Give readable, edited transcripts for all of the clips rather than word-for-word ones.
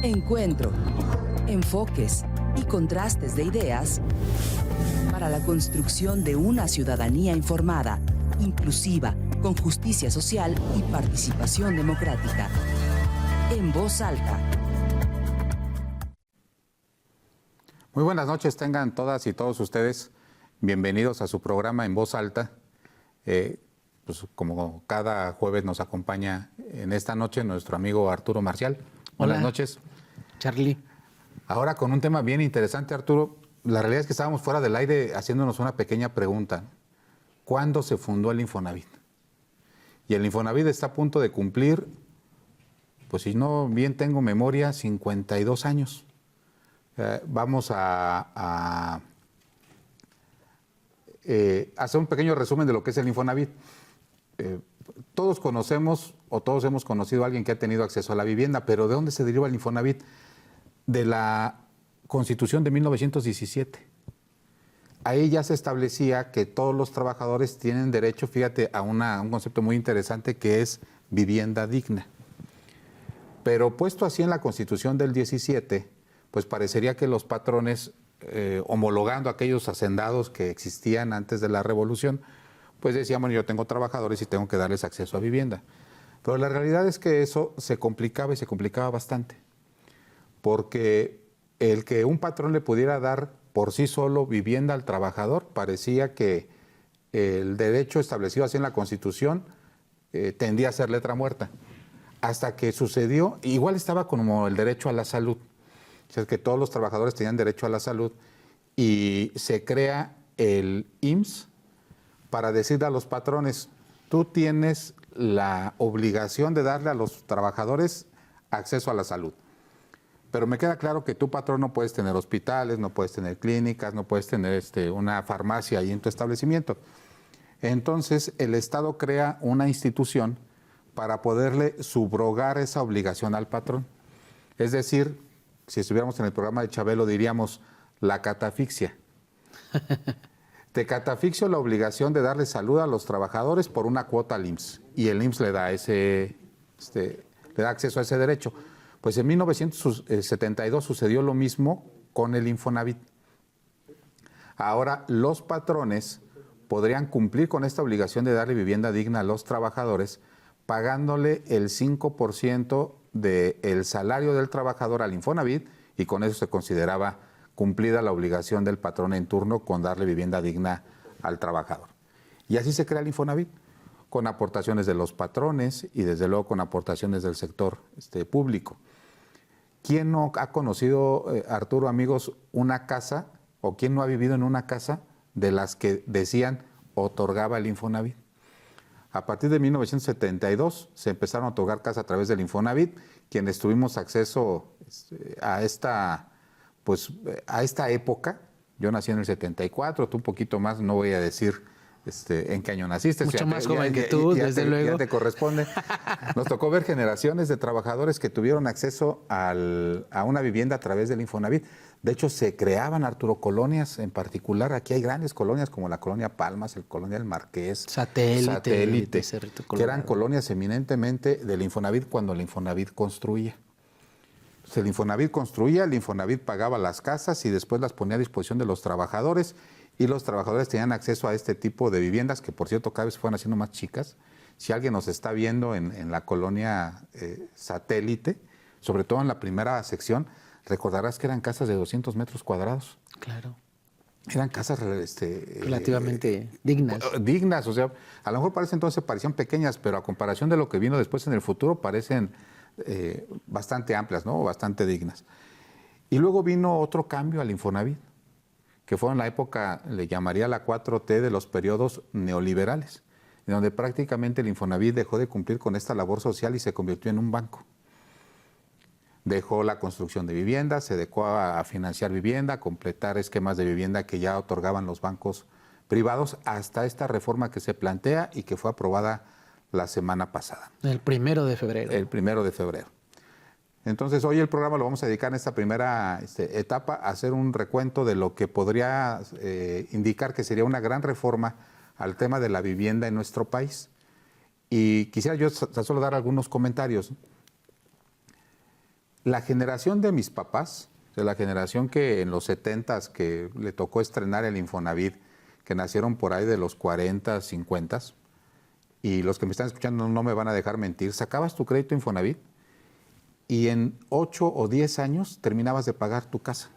Encuentro, enfoques y contrastes de ideas para la construcción de una ciudadanía informada, inclusiva, con justicia social y participación democrática. En Voz Alta. Muy buenas noches, tengan todas y todos ustedes bienvenidos a su programa En Voz Alta. Pues como cada jueves nos acompaña en esta noche nuestro amigo Arturo Marcial. Buenas noches. Charlie. Ahora con un tema bien interesante, Arturo. La realidad es que estábamos fuera del aire haciéndonos una pequeña pregunta. ¿Cuándo se fundó el Infonavit? Y el Infonavit está a punto de cumplir, pues si no bien tengo memoria, 52 años. Vamos a hacer un pequeño resumen de lo que es el Infonavit. Todos conocemos o todos hemos conocido a alguien que ha tenido acceso a la vivienda, pero ¿de dónde se deriva el Infonavit? De la Constitución de 1917. Ahí ya se establecía que todos los trabajadores tienen derecho, fíjate, a un concepto muy interesante que es vivienda digna. Pero puesto así en la Constitución del 17, pues parecería que los patrones, homologando aquellos hacendados que existían antes de la Revolución, pues decían, bueno, yo tengo trabajadores y tengo que darles acceso a vivienda. Pero la realidad es que eso se complicaba y se complicaba bastante. Porque el que un patrón le pudiera dar por sí solo vivienda al trabajador, parecía que el derecho establecido así en la Constitución tendía a ser letra muerta. Hasta que sucedió, igual estaba como el derecho a la salud. O sea, que todos los trabajadores tenían derecho a la salud y se crea el IMSS para decirle a los patrones, tú tienes la obligación de darle a los trabajadores acceso a la salud. Pero me queda claro que tu patrón no puedes tener hospitales, no puedes tener clínicas, no puedes tener una farmacia ahí en tu establecimiento. Entonces, el Estado crea una institución para poderle subrogar esa obligación al patrón. Es decir, si estuviéramos en el programa de Chabelo, diríamos la catafixia. Te catafixio la obligación de darle salud a los trabajadores por una cuota al IMSS. Y el IMSS le da le da acceso a ese derecho. Pues en 1972 sucedió lo mismo con el Infonavit. Ahora los patrones podrían cumplir con esta obligación de darle vivienda digna a los trabajadores pagándole el 5% del salario del trabajador al Infonavit y con eso se consideraba cumplida la obligación del patrón en turno con darle vivienda digna al trabajador. Y así se crea el Infonavit, con aportaciones de los patrones y desde luego con aportaciones del sector público. ¿Quién no ha conocido, Arturo, amigos, una casa o quién no ha vivido en una casa de las que decían otorgaba el Infonavit? A partir de 1972 se empezaron a otorgar casas a través del Infonavit, quienes tuvimos acceso a esta época. Yo nací en el 74, tú un poquito más, no voy a decir en qué año naciste. Mucho más joven que tú, desde luego. Ya te corresponde. Nos tocó ver generaciones de trabajadores que tuvieron acceso a una vivienda a través del Infonavit. De hecho, se creaban, Arturo, colonias en particular. Aquí hay grandes colonias como la colonia Palmas, el colonia El Marqués, Satélite, que eran colonias eminentemente del Infonavit cuando el Infonavit construía. Entonces, el Infonavit construía, el Infonavit pagaba las casas y después las ponía a disposición de los trabajadores y los trabajadores tenían acceso a este tipo de viviendas que, por cierto, cada vez se fueron haciendo más chicas. Si alguien nos está viendo en la colonia Satélite, sobre todo en la primera sección, recordarás que eran casas de 200 metros cuadrados. Claro. Eran casas relativamente dignas. Dignas, o sea, a lo mejor parecían pequeñas, pero a comparación de lo que vino después en el futuro, parecen bastante amplias, ¿no? Bastante dignas. Y luego vino otro cambio al Infonavit, que fue en la época, le llamaría la 4T de los periodos neoliberales, en donde prácticamente el Infonavit dejó de cumplir con esta labor social y se convirtió en un banco. Dejó la construcción de viviendas, se dedicó a financiar vivienda, a completar esquemas de vivienda que ya otorgaban los bancos privados, hasta esta reforma que se plantea y que fue aprobada la semana pasada. El 1 de febrero. El 1 de febrero. Entonces, hoy el programa lo vamos a dedicar en esta primera etapa a hacer un recuento de lo que podría indicar que sería una gran reforma al tema de la vivienda en nuestro país. Y quisiera yo solo dar algunos comentarios. La generación de mis papás, de la generación que en los 70s que le tocó estrenar el Infonavit, que nacieron por ahí de los 40, 50, y los que me están escuchando no me van a dejar mentir, sacabas tu crédito Infonavit y en 8 o 10 años terminabas de pagar tu casa.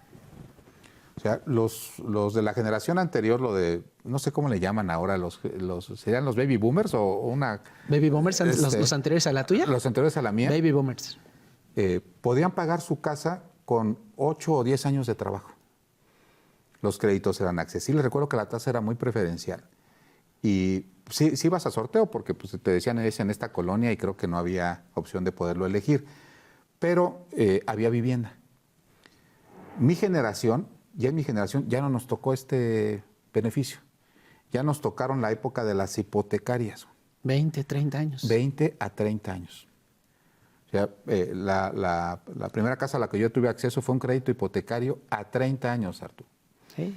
O sea, los de la generación anterior, lo de, no sé cómo le llaman ahora, ¿serían los baby boomers o una...? Baby boomers, los anteriores a la tuya. Los anteriores a la mía. Baby boomers. Podían pagar su casa con 8 o 10 años de trabajo. Los créditos eran accesibles. Recuerdo que la tasa era muy preferencial. Y sí ibas a sorteo porque pues, te decían es en esta colonia y creo que no había opción de poderlo elegir. Pero había vivienda. Mi generación ya no nos tocó este beneficio. Ya nos tocaron la época de las hipotecarias. 20, 30 años. 20 a 30 años. O sea, la primera casa a la que yo tuve acceso fue un crédito hipotecario a 30 años, Arturo. Sí.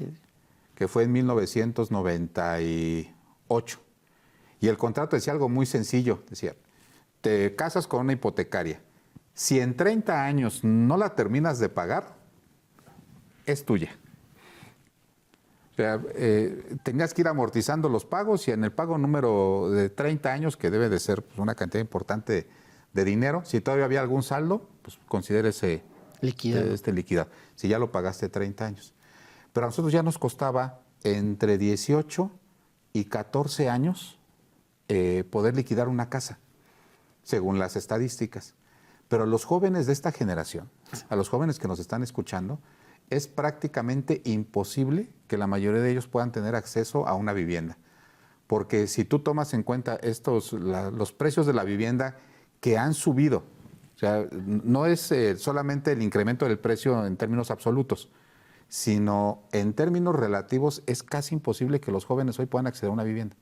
Que fue en 1998. Y el contrato decía algo muy sencillo. Decía, te casas con una hipotecaria. Si en 30 años no la terminas de pagar, es tuya. O sea, tenías que ir amortizando los pagos y en el pago número de 30 años, que debe de ser pues, una cantidad importante de dinero, si todavía había algún saldo, pues considérese liquidado. Si ya lo pagaste 30 años. Pero a nosotros ya nos costaba entre 18 y 14 años poder liquidar una casa, según las estadísticas. Pero a los jóvenes de esta generación, a los jóvenes que nos están escuchando, es prácticamente imposible que la mayoría de ellos puedan tener acceso a una vivienda. Porque si tú tomas en cuenta los precios de la vivienda que han subido, o sea, no es solamente el incremento del precio en términos absolutos, sino en términos relativos es casi imposible que los jóvenes hoy puedan acceder a una vivienda.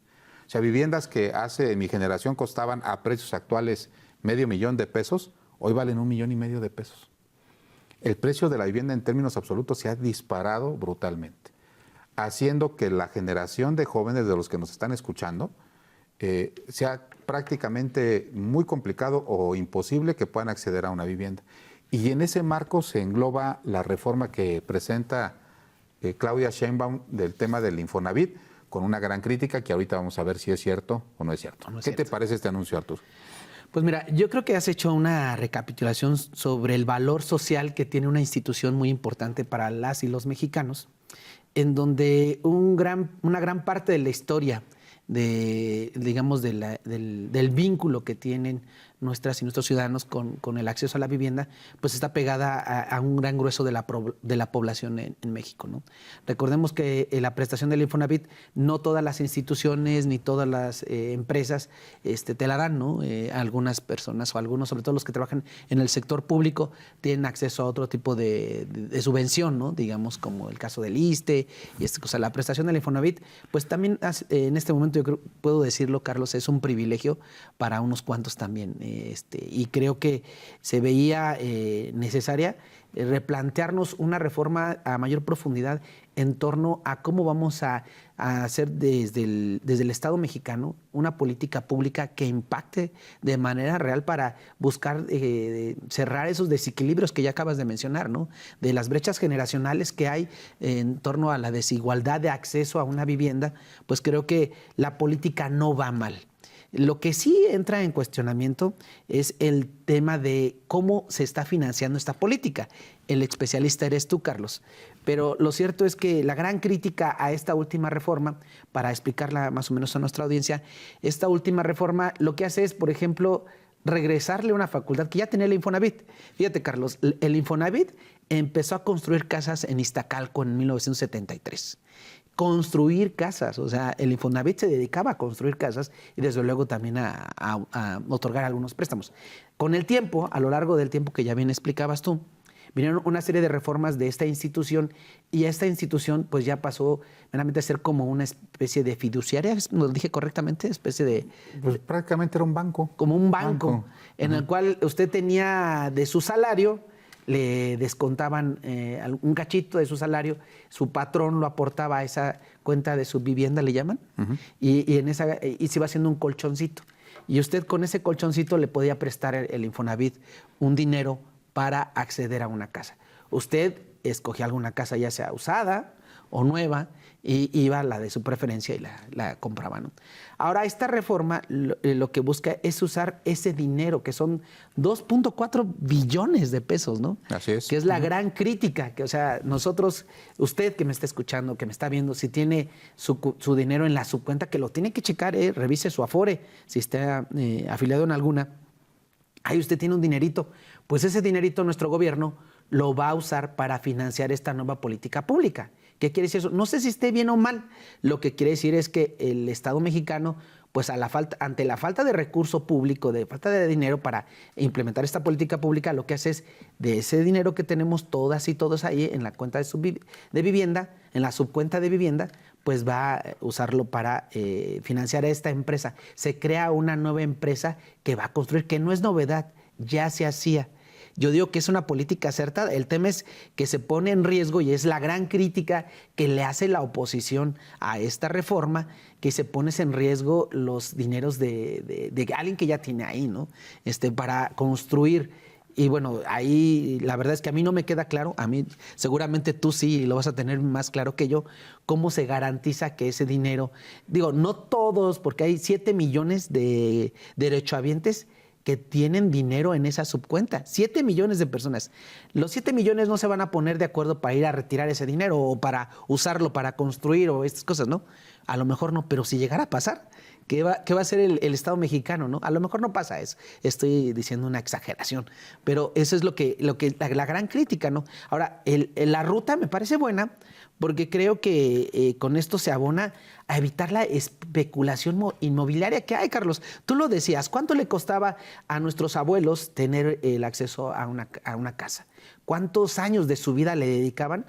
O sea, viviendas que hace mi generación costaban a precios actuales $500,000, hoy valen $1,5 millones de pesos. El precio de la vivienda en términos absolutos se ha disparado brutalmente, haciendo que la generación de jóvenes de los que nos están escuchando sea prácticamente muy complicado o imposible que puedan acceder a una vivienda. Y en ese marco se engloba la reforma que presenta Claudia Sheinbaum del tema del Infonavit, con una gran crítica que ahorita vamos a ver si es cierto o no es cierto. ¿Qué te parece este anuncio, Arturo? Pues mira, yo creo que has hecho una recapitulación sobre el valor social que tiene una institución muy importante para las y los mexicanos, en donde una gran parte de la historia digamos, del vínculo que tienen nuestras y nuestros ciudadanos con el acceso a la vivienda, pues está pegada a un gran grueso de la población en México, ¿no? Recordemos que la prestación del Infonavit, no todas las instituciones ni todas las empresas te la dan, ¿no? Algunas personas o algunos, sobre todo los que trabajan en el sector público, tienen acceso a otro tipo de subvención, ¿no? Digamos, como el caso del ISSSTE y cosa. La prestación del Infonavit, pues también en este momento yo creo, puedo decirlo, Carlos, es un privilegio para unos cuantos también. Y creo que se veía necesaria replantearnos una reforma a mayor profundidad en torno a cómo vamos a hacer desde el Estado mexicano una política pública que impacte de manera real para buscar cerrar esos desequilibrios que ya acabas de mencionar, ¿no? De las brechas generacionales que hay en torno a la desigualdad de acceso a una vivienda, pues creo que la política no va mal. Lo que sí entra en cuestionamiento es el tema de cómo se está financiando esta política. El especialista eres tú, Carlos. Pero lo cierto es que la gran crítica a esta última reforma, para explicarla más o menos a nuestra audiencia, esta última reforma lo que hace es, por ejemplo, regresarle una facultad que ya tenía el Infonavit. Fíjate, Carlos, el Infonavit empezó a construir casas en Iztacalco en 1973. Construir casas, o sea, el Infonavit se dedicaba a construir casas y desde luego también a otorgar algunos préstamos. Con el tiempo, a lo largo del tiempo que ya bien explicabas tú, vinieron una serie de reformas de esta institución y esta institución pues ya pasó meramente a ser como una especie de fiduciaria, ¿lo dije correctamente? Especie de... Pues prácticamente era un banco. Como un banco. En el cual usted tenía de su salario, le descontaban un cachito de su salario, su patrón lo aportaba a esa cuenta de subvivienda, le llaman, y se iba haciendo un colchoncito. Y usted con ese colchoncito le podía prestar el Infonavit un dinero para acceder a una casa. Usted escogía alguna casa ya sea usada o nueva y iba a la de su preferencia y la compraba, ¿no? Ahora, esta reforma lo que busca es usar ese dinero, que son 2.4 billones de pesos, ¿no? Así es. Que es la gran crítica, que, o sea, nosotros, usted que me está escuchando, que me está viendo, si tiene su dinero en la subcuenta, que lo tiene que checar, revise su Afore, si está afiliado en alguna. Ahí usted tiene un dinerito, pues ese dinerito nuestro gobierno lo va a usar para financiar esta nueva política pública. ¿Qué quiere decir eso? No sé si esté bien o mal. Lo que quiere decir es que el Estado mexicano, pues ante la falta de recurso público, de falta de dinero para implementar esta política pública, lo que hace es de ese dinero que tenemos todas y todos ahí en la cuenta de vivienda, en la subcuenta de vivienda, pues va a usarlo para financiar a esta empresa. Se crea una nueva empresa que va a construir, que no es novedad, ya se hacía. Yo digo que es una política acertada. El tema es que se pone en riesgo y es la gran crítica que le hace la oposición a esta reforma, que se pone en riesgo los dineros de alguien que ya tiene ahí, ¿no? Para construir. Y bueno, ahí la verdad es que a mí no me queda claro, a mí seguramente tú sí lo vas a tener más claro que yo, cómo se garantiza que ese dinero, digo, no todos, porque hay 7 millones de derechohabientes que tienen dinero en esa subcuenta. 7 millones de personas. Los 7 millones no se van a poner de acuerdo para ir a retirar ese dinero o para usarlo para construir o estas cosas, ¿no? A lo mejor no, pero si llegara a pasar, ¿qué va a hacer el Estado mexicano, no? A lo mejor no pasa eso. Estoy diciendo una exageración, pero eso es la gran crítica, ¿no? Ahora, la ruta me parece buena porque creo que con esto se abona a evitar la especulación inmobiliaria que hay, Carlos. Tú lo decías, ¿cuánto le costaba a nuestros abuelos tener el acceso a una casa? ¿Cuántos años de su vida le dedicaban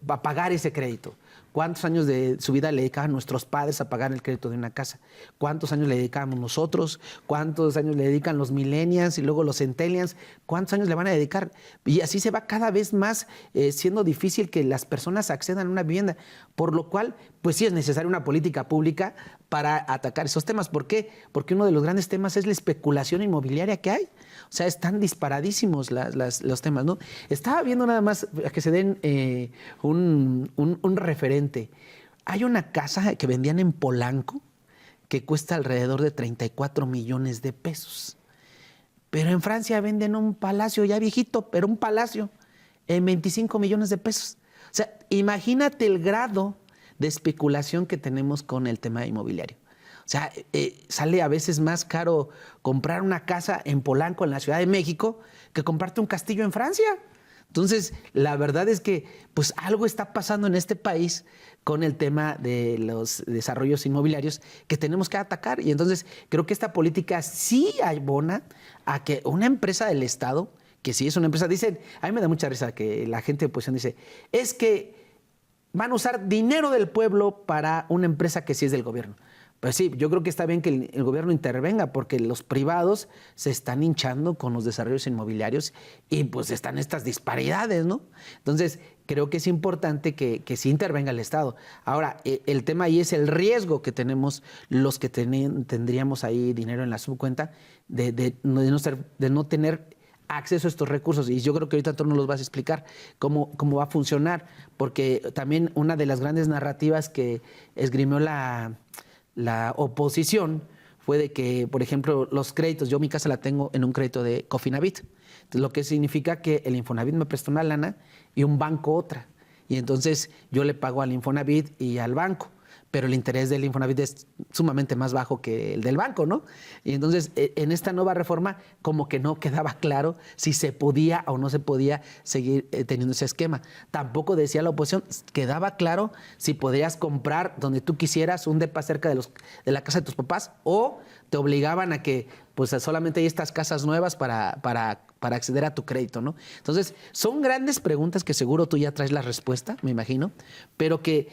a pagar ese crédito? ¿Cuántos años de su vida le dedicaban nuestros padres a pagar el crédito de una casa? ¿Cuántos años le dedicábamos nosotros? ¿Cuántos años le dedican los millennials y luego los centennials? ¿Cuántos años le van a dedicar? Y así se va cada vez más siendo difícil que las personas accedan a una vivienda. Por lo cual, pues sí es necesaria una política pública para atacar esos temas. ¿Por qué? Porque uno de los grandes temas es la especulación inmobiliaria que hay. O sea, están disparadísimos los temas, ¿no? Estaba viendo nada más a que se den un referente. Hay una casa que vendían en Polanco que cuesta alrededor de 34 millones de pesos. Pero en Francia venden un palacio ya viejito, pero un palacio en 25 millones de pesos. O sea, imagínate el grado de especulación que tenemos con el tema inmobiliario. O sea, sale a veces más caro comprar una casa en Polanco, en la Ciudad de México, que comprarte un castillo en Francia. Entonces, la verdad es que pues algo está pasando en este país con el tema de los desarrollos inmobiliarios que tenemos que atacar. Y entonces creo que esta política sí abona a que una empresa del Estado, que sí es una empresa, dicen, a mí me da mucha risa que la gente de oposición dice, es que van a usar dinero del pueblo para una empresa que sí es del gobierno. Pues sí, yo creo que está bien que el gobierno intervenga porque los privados se están hinchando con los desarrollos inmobiliarios y pues están estas disparidades, ¿no? Entonces, creo que es importante que sí intervenga el Estado. Ahora, el tema ahí es el riesgo que tenemos los que tendríamos ahí dinero en la subcuenta de no tener acceso a estos recursos. Y yo creo que ahorita tú nos los vas a explicar cómo va a funcionar, porque también una de las grandes narrativas que esgrimió la oposición fue de que, por ejemplo, los créditos, yo mi casa la tengo en un crédito de Cofinavit, entonces, lo que significa que el Infonavit me presta una lana y un banco otra, y entonces yo le pago al Infonavit y al banco, pero el interés del Infonavit es sumamente más bajo que el del banco, ¿no? Y entonces, en esta nueva reforma, como que no quedaba claro si se podía o no se podía seguir teniendo ese esquema. Tampoco decía la oposición, quedaba claro si podrías comprar donde tú quisieras un depa cerca de la casa de tus papás o te obligaban a que pues solamente hay estas casas nuevas para acceder a tu crédito, ¿no? Entonces, son grandes preguntas que seguro tú ya traes la respuesta, me imagino, pero que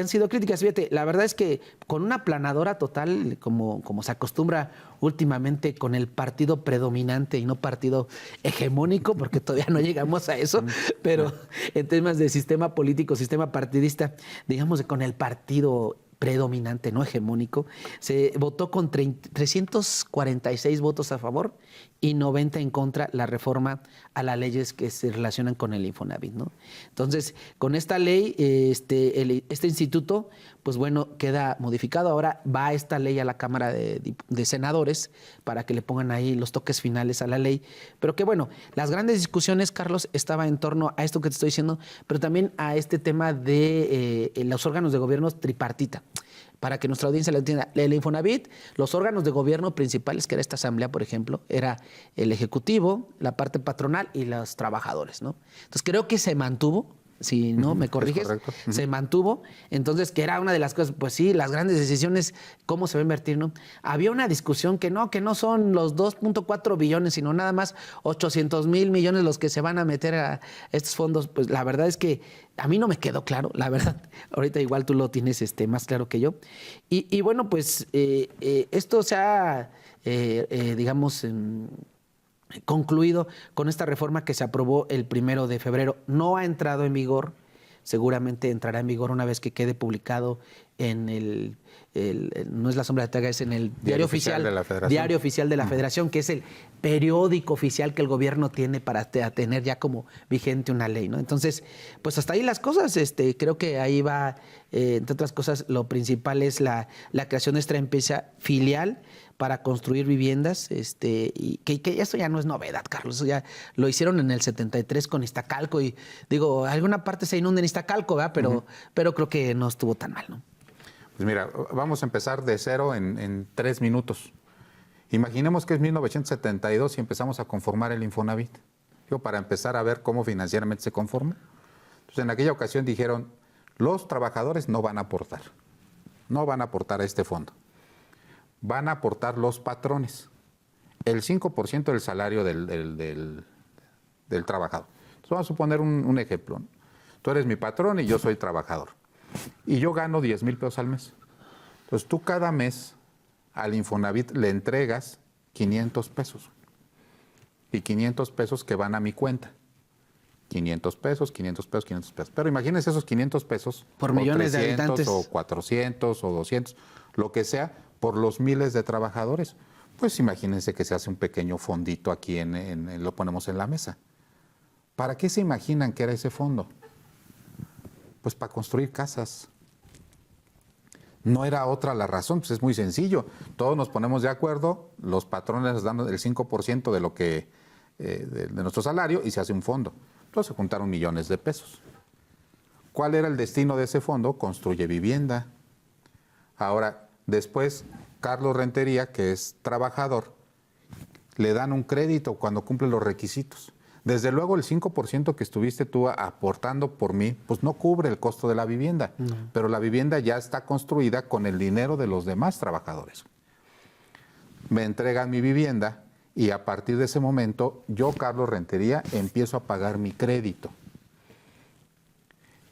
han sido críticas. Fíjate, la verdad es que con una aplanadora total, como se acostumbra últimamente con el partido predominante y no partido hegemónico, porque todavía no llegamos a eso, pero en temas de sistema político, sistema partidista, digamos con el partido predominante, no hegemónico. Se votó con 346 votos a favor y 90 en contra la reforma a las leyes que se relacionan con el Infonavit, ¿no? Entonces, con esta ley, este instituto, pues bueno, queda modificado. Ahora va esta ley a la Cámara de Senadores para que le pongan ahí los toques finales a la ley. Pero que bueno, las grandes discusiones, Carlos, estaba en torno a esto que te estoy diciendo, pero también a este tema de los órganos de gobierno tripartita. Para que nuestra audiencia lo entienda, el Infonavit, los órganos de gobierno principales, que era esta asamblea, por ejemplo, era el Ejecutivo, la parte patronal y los trabajadores, ¿no? Entonces creo que se mantuvo, si no me corriges, se mantuvo. Entonces, que era una de las cosas, pues sí, las grandes decisiones, cómo se va a invertir, ¿no? Había una discusión que no son los 2.4 billones, sino nada más 800,000 millones los que se van a meter a estos fondos. Pues la verdad es que a mí no me quedó claro, la verdad. Ahorita igual tú lo tienes más claro que yo. Y bueno, pues esto se ha, digamos, concluido con esta reforma que se aprobó el 1 de febrero. No ha entrado en vigor, seguramente entrará en vigor una vez que quede publicado en no es la sombra de Taga, es en el Diario Oficial de la Federación. Diario Oficial de la Federación, que es el periódico oficial que el gobierno tiene para tener ya como vigente una ley, ¿no? Entonces, pues hasta ahí las cosas. Creo que ahí va, entre otras cosas, lo principal es la creación de esta empresa filial para construir viviendas, y que eso ya no es novedad, Carlos, eso ya lo hicieron en el 73 con Iztacalco, y digo, alguna parte se inunda en Iztacalco, ¿verdad? Pero creo que no estuvo tan mal, ¿no? Pues mira, vamos a empezar de cero en 3 minutos. Imaginemos que es 1972 y empezamos a conformar el Infonavit. Para empezar a ver cómo financieramente se conforma. Entonces, en aquella ocasión dijeron, los trabajadores no van a aportar a este fondo. Van a aportar los patrones, el 5% del salario del trabajador. Entonces, vamos a suponer un ejemplo, ¿no? Tú eres mi patrón y yo soy trabajador. Y yo gano 10,000 pesos al mes. Entonces, tú cada mes al Infonavit le entregas 500 pesos. Y 500 pesos que van a mi cuenta. 500 pesos, 500 pesos, 500 pesos. Pero imagínense esos 500 pesos. Por millones 300, de habitantes. O 400 o 200, lo que sea, por los miles de trabajadores. Pues imagínense que se hace un pequeño fondito aquí, lo ponemos en la mesa. ¿Para qué se imaginan que era ese fondo? Pues para construir casas. No era otra la razón, pues es muy sencillo. Todos nos ponemos de acuerdo, los patrones nos dan el 5% de lo que de nuestro salario y se hace un fondo. Entonces se juntaron millones de pesos. ¿Cuál era el destino de ese fondo? Construye vivienda. Ahora, después, Carlos Rentería, que es trabajador, le dan un crédito cuando cumple los requisitos. Desde luego, el 5% que estuviste tú aportando por mí, pues no cubre el costo de la vivienda, pero la vivienda ya está construida con el dinero de los demás trabajadores. Me entregan mi vivienda y a partir de ese momento, yo, Carlos Rentería, empiezo a pagar mi crédito.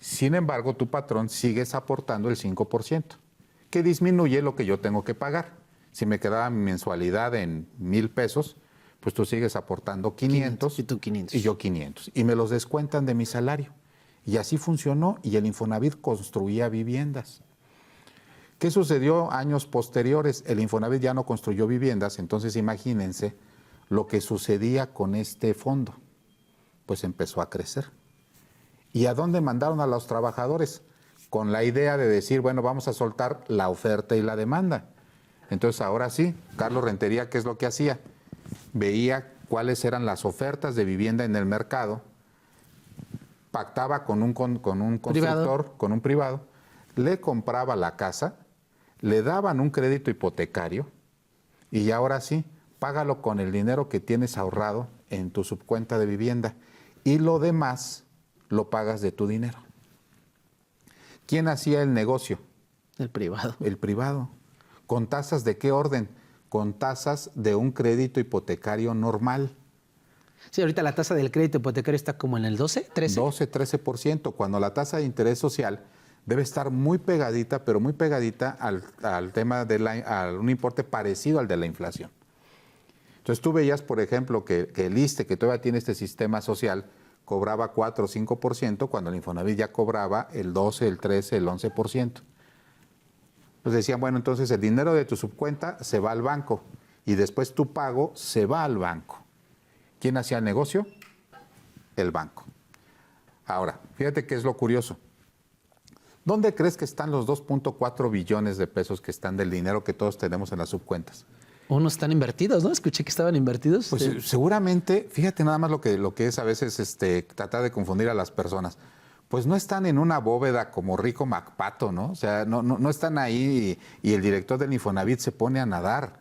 Sin embargo, tu patrón sigues aportando el 5%, que disminuye lo que yo tengo que pagar. Si me quedaba mi mensualidad en 1,000 pesos, pues tú sigues aportando 500 y tú 500. Y yo 500. Y me los descuentan de mi salario. Y así funcionó y el Infonavit construía viviendas. ¿Qué sucedió años posteriores? El Infonavit ya no construyó viviendas, entonces imagínense lo que sucedía con este fondo. Pues empezó a crecer. ¿Y a dónde mandaron a los trabajadores? Con la idea de decir, bueno, vamos a soltar la oferta y la demanda. Entonces ahora sí, Carlos Rentería, ¿qué es lo que hacía? Veía cuáles eran las ofertas de vivienda en el mercado, pactaba con un constructor, con un privado, le compraba la casa, le daban un crédito hipotecario y ahora sí, págalo con el dinero que tienes ahorrado en tu subcuenta de vivienda y lo demás lo pagas de tu dinero. ¿Quién hacía el negocio? El privado. El privado. ¿Con tasas de qué orden? Con tasas de un crédito hipotecario normal. Sí, ahorita la tasa del crédito hipotecario está como en el 12, 13. 12, 13%, cuando la tasa de interés social debe estar muy pegadita, pero muy pegadita al tema a un importe parecido al de la inflación. Entonces tú veías, por ejemplo, que el ISSSTE, que todavía tiene este sistema social, cobraba 4 o 5%, cuando el Infonavit ya cobraba el 12, el 13, el 11%. Pues decían, bueno, entonces el dinero de tu subcuenta se va al banco y después tu pago se va al banco. ¿Quién hacía el negocio? El banco. Ahora, fíjate qué es lo curioso. ¿Dónde crees que están los 2.4 billones de pesos que están del dinero que todos tenemos en las subcuentas? Unos están invertidos, ¿no? Escuché que estaban invertidos. Pues seguramente, fíjate nada más lo que es a veces tratar de confundir a las personas. Pues no están en una bóveda como Rico MacPato, ¿no? O sea, no están ahí y el director del Infonavit se pone a nadar.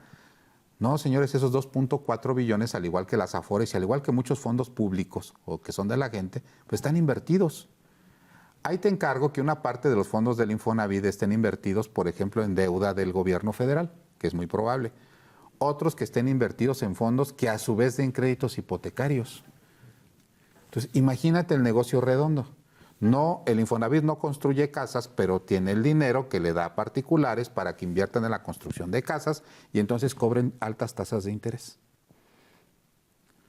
No, señores, esos 2.4 billones, al igual que las Afores y al igual que muchos fondos públicos o que son de la gente, pues están invertidos. Ahí te encargo que una parte de los fondos del Infonavit estén invertidos, por ejemplo, en deuda del gobierno federal, que es muy probable. Otros que estén invertidos en fondos que a su vez den créditos hipotecarios. Entonces, imagínate el negocio redondo. No, el Infonavit no construye casas, pero tiene el dinero que le da a particulares para que inviertan en la construcción de casas y entonces cobren altas tasas de interés.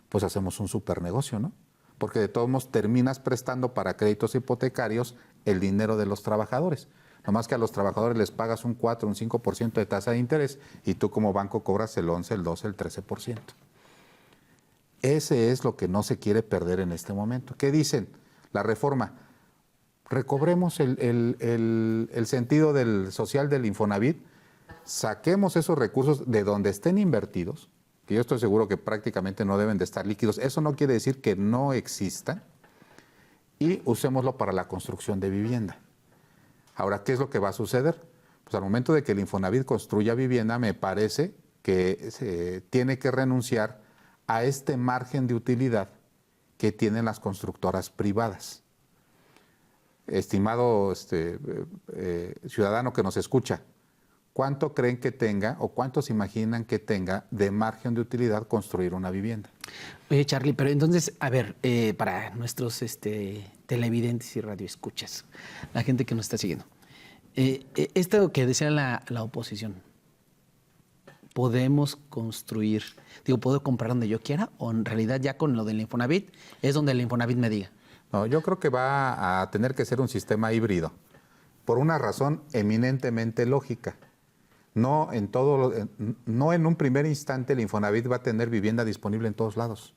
Pues hacemos un super negocio, ¿no? Porque de todos modos terminas prestando para créditos hipotecarios el dinero de los trabajadores. Nomás que a los trabajadores les pagas un 4, un 5% de tasa de interés y tú como banco cobras el 11, el 12, el 13%. Ese es lo que no se quiere perder en este momento. ¿Qué dicen? La reforma. Recobremos el sentido del social del Infonavit, saquemos esos recursos de donde estén invertidos, que yo estoy seguro que prácticamente no deben de estar líquidos. Eso no quiere decir que no existan, y usémoslo para la construcción de vivienda. Ahora, ¿qué es lo que va a suceder? Pues al momento de que el Infonavit construya vivienda, me parece que se tiene que renunciar a este margen de utilidad que tienen las constructoras privadas. Estimado ciudadano que nos escucha, ¿cuánto creen que tenga o cuántos imaginan que tenga de margen de utilidad construir una vivienda? Oye, Charlie, pero entonces, a ver, para nuestros televidentes y radioescuchas, la gente que nos está siguiendo, esto que decía la oposición, ¿podemos construir, puedo comprar donde yo quiera o en realidad ya con lo del Infonavit es donde el Infonavit me diga? No, yo creo que va a tener que ser un sistema híbrido, por una razón eminentemente lógica. No en un primer instante el Infonavit va a tener vivienda disponible en todos lados.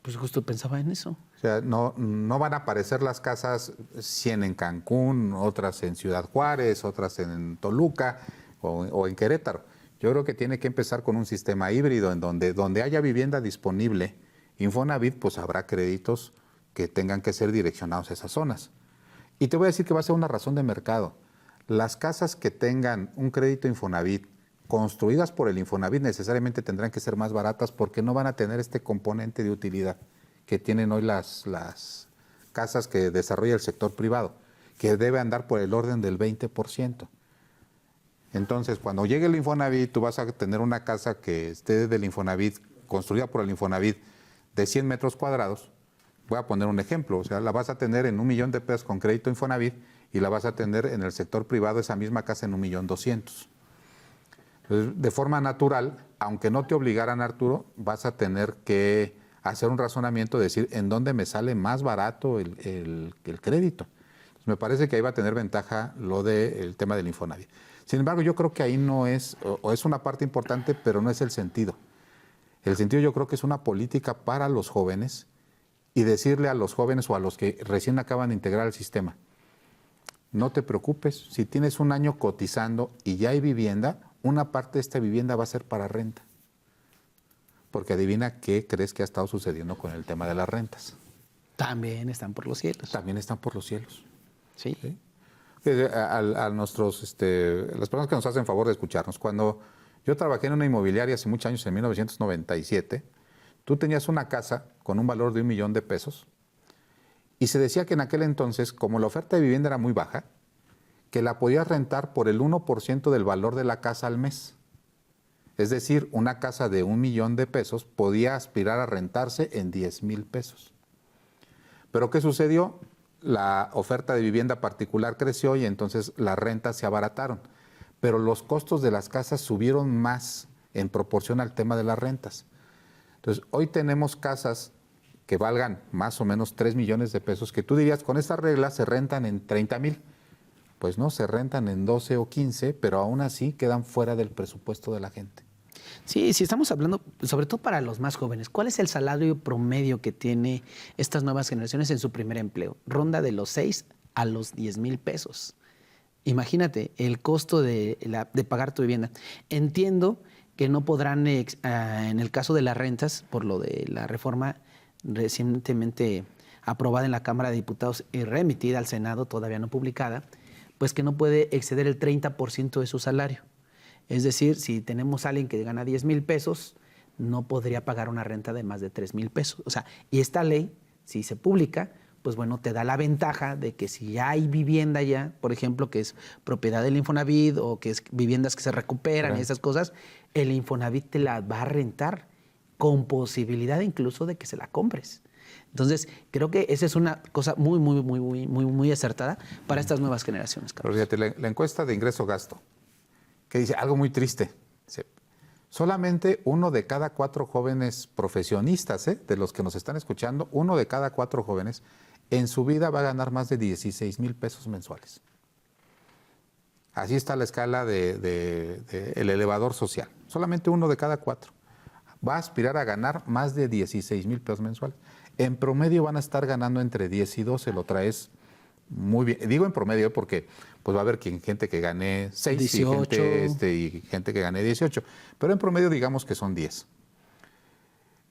Pues justo pensaba en eso. O sea, no van a aparecer las casas 100 en Cancún, otras en Ciudad Juárez, otras en Toluca o en Querétaro. Yo creo que tiene que empezar con un sistema híbrido en donde haya vivienda disponible, Infonavit, pues habrá créditos que tengan que ser direccionados a esas zonas. Y te voy a decir que va a ser una razón de mercado. Las casas que tengan un crédito Infonavit, construidas por el Infonavit, necesariamente tendrán que ser más baratas porque no van a tener este componente de utilidad que tienen hoy las casas que desarrolla el sector privado, que debe andar por el orden del 20%. Entonces, cuando llegue el Infonavit, tú vas a tener una casa que esté del Infonavit, construida por el Infonavit, de 100 metros cuadrados. Voy a poner un ejemplo, o sea, la vas a tener en $1,000,000 de pesos con crédito Infonavit y la vas a tener en el sector privado, esa misma casa, en $1,200,000. Entonces, de forma natural, aunque no te obligaran, Arturo, vas a tener que hacer un razonamiento, decir, ¿en dónde me sale más barato el crédito? Entonces, me parece que ahí va a tener ventaja lo del tema del Infonavit. Sin embargo, yo creo que ahí no es, o es una parte importante, pero no es el sentido. El sentido yo creo que es una política para los jóvenes y decirle a los jóvenes o a los que recién acaban de integrar el sistema, no te preocupes, si tienes un año cotizando y ya hay vivienda, una parte de esta vivienda va a ser para renta. Porque adivina qué crees que ha estado sucediendo con el tema de las rentas. También están por los cielos. También están por los cielos. Sí. ¿Sí? A nuestros, las personas que nos hacen favor de escucharnos, cuando yo trabajé en una inmobiliaria hace muchos años, en 1997, tú tenías una casa con un valor de $1,000,000 de pesos y se decía que en aquel entonces, como la oferta de vivienda era muy baja, que la podías rentar por el 1% del valor de la casa al mes. Es decir, una casa de $1,000,000 de pesos podía aspirar a rentarse en $10,000 pesos. Pero ¿qué sucedió? La oferta de vivienda particular creció y entonces las rentas se abarataron. Pero los costos de las casas subieron más en proporción al tema de las rentas. Entonces, hoy tenemos casas que valgan más o menos 3 millones de pesos, que tú dirías, con estas reglas se rentan en 30,000. Pues no, se rentan en 12 o 15, pero aún así quedan fuera del presupuesto de la gente. Sí, sí estamos hablando, sobre todo para los más jóvenes, ¿cuál es el salario promedio que tiene estas nuevas generaciones en su primer empleo? Ronda de los 6 a los 10,000 pesos. Imagínate el costo de pagar tu vivienda. Entiendo que no podrán, en el caso de las rentas, por lo de la reforma recientemente aprobada en la Cámara de Diputados y remitida al Senado, todavía no publicada, pues que no puede exceder el 30% de su salario. Es decir, si tenemos a alguien que gana 10,000 pesos, no podría pagar una renta de más de 3,000 pesos. O sea, y esta ley, si se publica, pues bueno, te da la ventaja de que si ya hay vivienda ya, por ejemplo, que es propiedad del Infonavit o que es viviendas que se recuperan y esas cosas, el Infonavit te la va a rentar con posibilidad incluso de que se la compres. Entonces, creo que esa es una cosa muy acertada para estas nuevas generaciones, Carlos. Pero fíjate, la encuesta de ingreso-gasto, que dice algo muy triste. Dice, solamente 1 de cada 4 jóvenes profesionistas, de los que nos están escuchando, 1 de cada 4 jóvenes en su vida va a ganar más de 16,000 pesos mensuales. Así está la escala de el elevador social. Solamente 1 de cada 4 va a aspirar a ganar más de 16,000 pesos mensuales. En promedio van a estar ganando entre 10 y 12, lo traes muy bien. Digo en promedio porque pues va a haber gente que gane 6 18. y gente que gane 18. Pero en promedio digamos que son 10.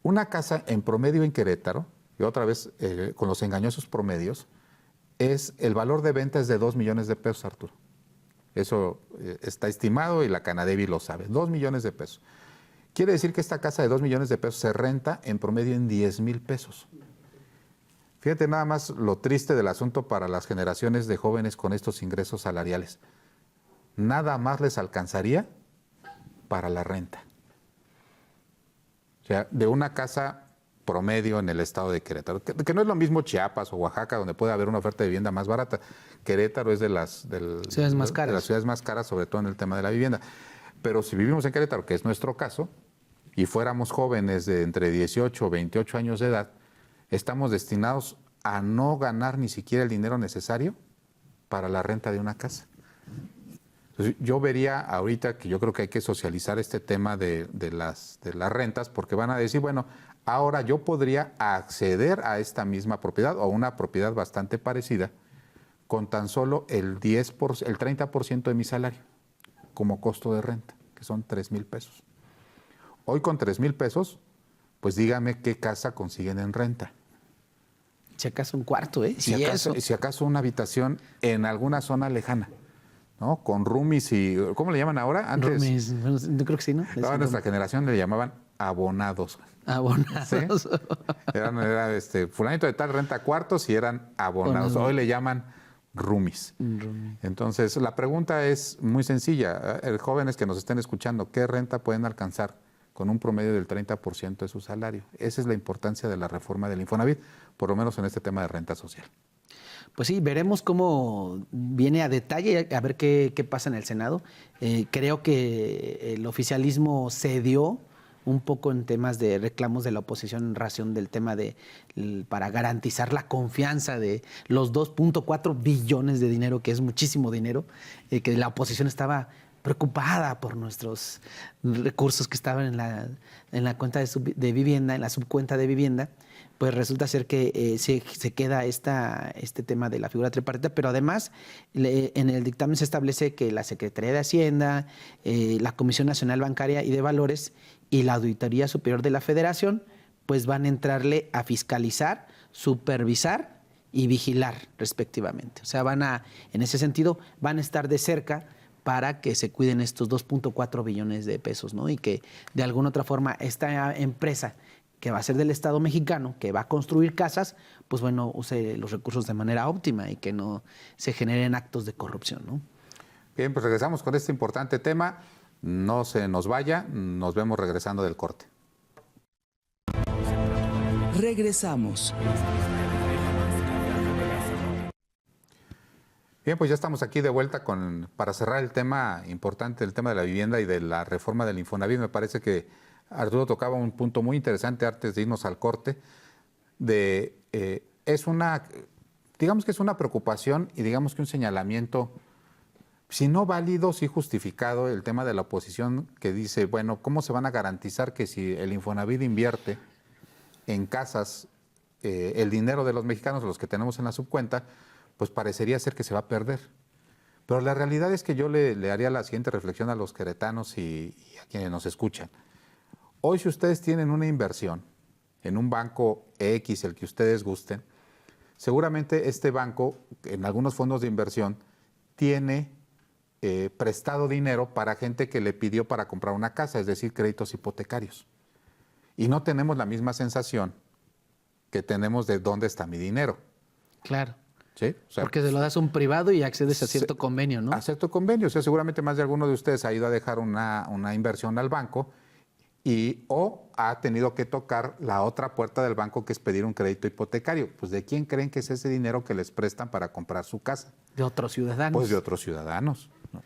Una casa en promedio en Querétaro, y otra vez con los engañosos promedios, el valor de venta es de 2 millones de pesos, Arturo. Eso está estimado y la Canadevi lo sabe. 2 millones de pesos. Quiere decir que esta casa de 2 millones de pesos se renta en promedio en 10,000 pesos. Fíjate nada más lo triste del asunto para las generaciones de jóvenes con estos ingresos salariales. Nada más les alcanzaría para la renta. O sea, de una casa promedio en el estado de Querétaro, que no es lo mismo Chiapas o Oaxaca, donde puede haber una oferta de vivienda más barata. Querétaro es de las ciudades más caras. De las ciudades más caras, sobre todo en el tema de la vivienda. Pero si vivimos en Querétaro, que es nuestro caso, y fuéramos jóvenes de entre 18 o 28 años de edad, estamos destinados a no ganar ni siquiera el dinero necesario para la renta de una casa. Entonces, yo vería ahorita que yo creo que hay que socializar este tema de las rentas, porque van a decir, bueno, ahora yo podría acceder a esta misma propiedad o a una propiedad bastante parecida con tan solo el 30% de mi salario como costo de renta, que son 3,000 pesos. Hoy con 3,000 pesos, pues dígame qué casa consiguen en renta. Si acaso un cuarto, ¿eh? Si acaso una habitación en alguna zona lejana, ¿no? Con roomies y... ¿Cómo le llaman ahora? Antes, roomies, bueno, yo creo que sí, ¿no? A nuestra generación le llamaban abonados. Abonados. ¿Sí? Era fulanito de tal renta cuartos y eran abonados. Hoy le llaman roomies. Entonces, la pregunta es muy sencilla. Jóvenes que nos estén escuchando, ¿qué renta pueden alcanzar con un promedio del 30% de su salario? Esa es la importancia de la reforma del Infonavit, por lo menos en este tema de renta social. Pues sí, veremos cómo viene a detalle, a ver qué pasa en el Senado. Creo que el oficialismo cedió un poco en temas de reclamos de la oposición en razón del tema para garantizar la confianza de los 2.4 billones de dinero, que es muchísimo dinero, que la oposición estaba preocupada por nuestros recursos que estaban en la cuenta de vivienda, en la subcuenta de vivienda. Pues resulta ser que se queda este tema de la figura tripartita, pero además en el dictamen se establece que la Secretaría de Hacienda, la Comisión Nacional Bancaria y de Valores y la Auditoría Superior de la Federación pues van a entrarle a fiscalizar, supervisar y vigilar respectivamente. O sea, en ese sentido, van a estar de cerca para que se cuiden estos 2.4 billones de pesos, ¿no? Y que de alguna otra forma esta empresa que va a ser del Estado mexicano, que va a construir casas, pues bueno, use los recursos de manera óptima y que no se generen actos de corrupción, ¿no? Bien, pues regresamos con este importante tema. No se nos vaya, nos vemos regresando del corte. Regresamos. Bien, pues ya estamos aquí de vuelta para cerrar el tema importante, el tema de la vivienda y de la reforma del Infonavit. Me parece que Arturo tocaba un punto muy interesante antes de irnos al corte, digamos que es una preocupación y digamos que un señalamiento Si no válido, sí justificado el tema de la oposición que dice, bueno, ¿cómo se van a garantizar que si el Infonavit invierte en casas el dinero de los mexicanos, los que tenemos en la subcuenta, pues parecería ser que se va a perder? Pero la realidad es que yo le haría la siguiente reflexión a los queretanos y a quienes nos escuchan. Hoy, si ustedes tienen una inversión en un banco X, el que ustedes gusten, seguramente este banco, en algunos fondos de inversión, tiene prestado dinero para gente que le pidió para comprar una casa, es decir, créditos hipotecarios. Y no tenemos la misma sensación que tenemos de dónde está mi dinero. Claro. ¿Sí? O sea, porque se lo das a un privado y accedes a cierto convenio, ¿no? A cierto convenio. O sea, seguramente más de alguno de ustedes ha ido a dejar una inversión al banco o ha tenido que tocar la otra puerta del banco, que es pedir un crédito hipotecario. Pues, ¿de quién creen que es ese dinero que les prestan para comprar su casa? De otros ciudadanos. Pues de otros ciudadanos, ¿no?